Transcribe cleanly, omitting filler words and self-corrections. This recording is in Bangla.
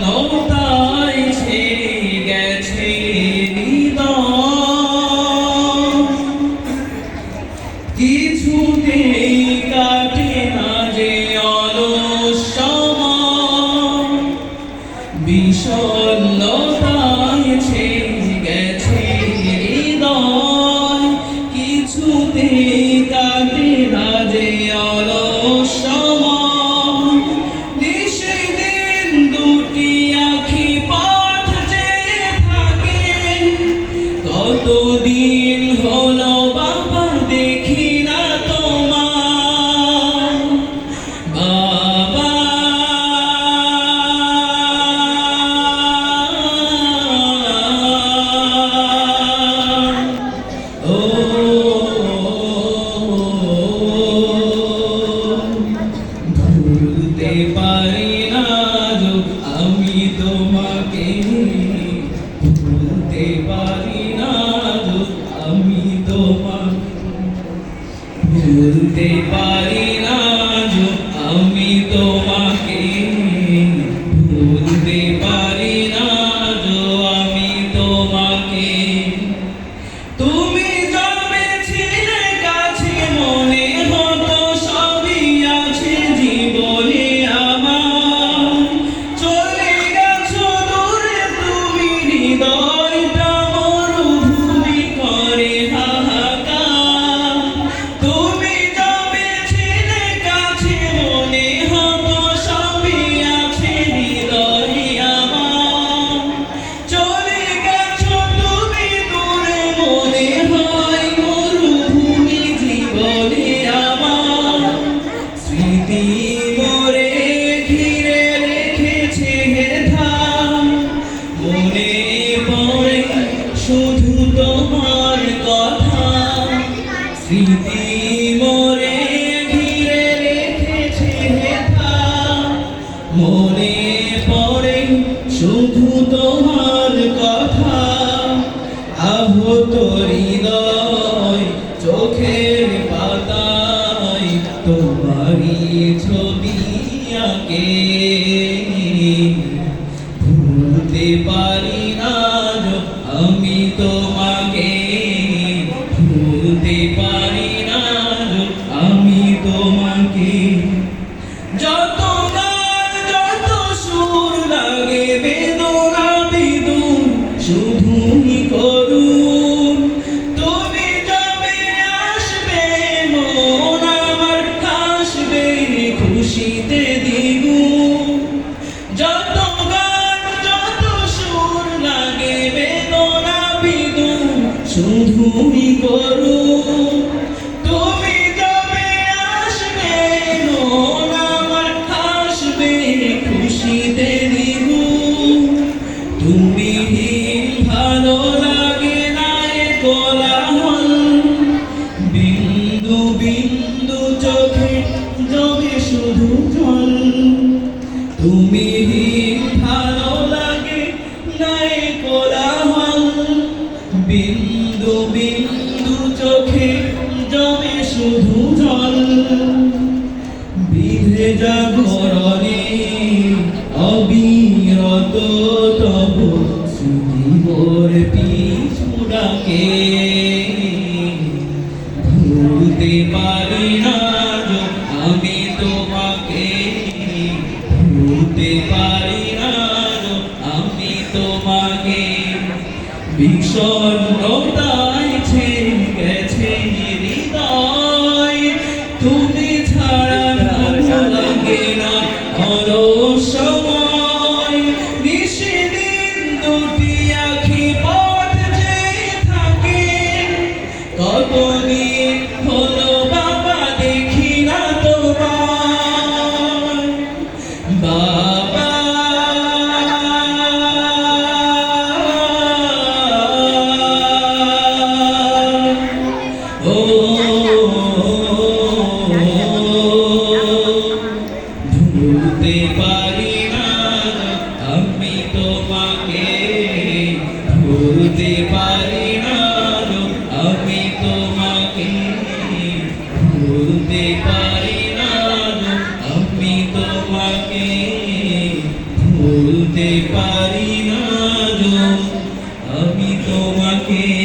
নৌকায় ছেয়ে গেছে হৃদয়, কিছুতেই কাটে না যে অলস সময়। বিষণ্ণতায় ছেয়ে গেছে হৃদয়, কিছুতেই কাটে না যে অলস সময়। নিশিদিন দুটি আঁখি পথ চেয়ে থাকে, কতদিন হলো বাবা দেখি না তোমার। বাবা ও ভুলতে পারি না যো আমি তোমাকে, ভুলতে পারি না যো আমি তোমাকে, ভুলতে পারি না যো আমি তোমাকে, ভুলতে পারি না যো আমি তোমাকে। তুমি যবে ছিলে কাছে মনে হতো সবই আছে জীবনে আমার, চলে গেছো দূরে তুমি হৃদয়টা মরুভূমি করে হাহাকার। তুমি যবে ছিলে কাছে মনে হতো সবই আছে হৃদয়ে আমার, চলে গেছো তুমি দূরে মনে হয় মরুভূমি জীবনে আমার। স্মৃতি মোরে ঘিরে রেখেছে ধাম, মনে পড়ে শুধু তোমার কথা। স্মৃতি মোরে ঘিরে রেখেছে ধাম, মনে পড়ে শুধু তোমার কথা। আহত হৃদয় চোখের পাতায় তোমারই ছবি আঁকে, ভুলতে পারি না যো আমি তোমাকে, ভুলতে পারি না যো আমি তোমাকে। যত গান যত সুর লাগে বেদনা বিদুর শুধুই করুন, তুমি যবে আসবে মন আমার হাসবে খুশিতে দ্বিগুণ। যত গান যত সুর লাগে বেদনা বিদুর শুধুই করুন, তুমি যবে আসবে মন আমার হাসবে খুশিতে দ্বিগুণ। তুমি ভালো লাগে না এ কোলাহল, বিন্দু বিন্দু চোখে জমে শুধু জল। তুমি ভালো লাগে না এ কোলাহল, বিন্দু বিন্দু চোখে জমে শুধু জল। বিভেজা করণে অবিরত তব স্মৃতি মোর পিছু ডাকে, ভুলতে পারি না যো আমি তোমাকে, ভুলতে পারি না যো আমি তোমাকে। বিষণ্ণতায় ছেয়ে গেছে হৃদয়, তুমি ছাড়া ভালো লাগে না অলস সময়। নিশিদিন দুটি আঁখি পথ চেয়ে থাকে, কতদিন হলো বাবা দেখি না তোমার। বাবা ও ভুলতে পারি না আমি তোমাকে, ভুলতে পারি না আমি তোমাকে, ভুলতে পারি না আমি তোমাকে, ভুলতে পারি না গো, আমি তোমাকে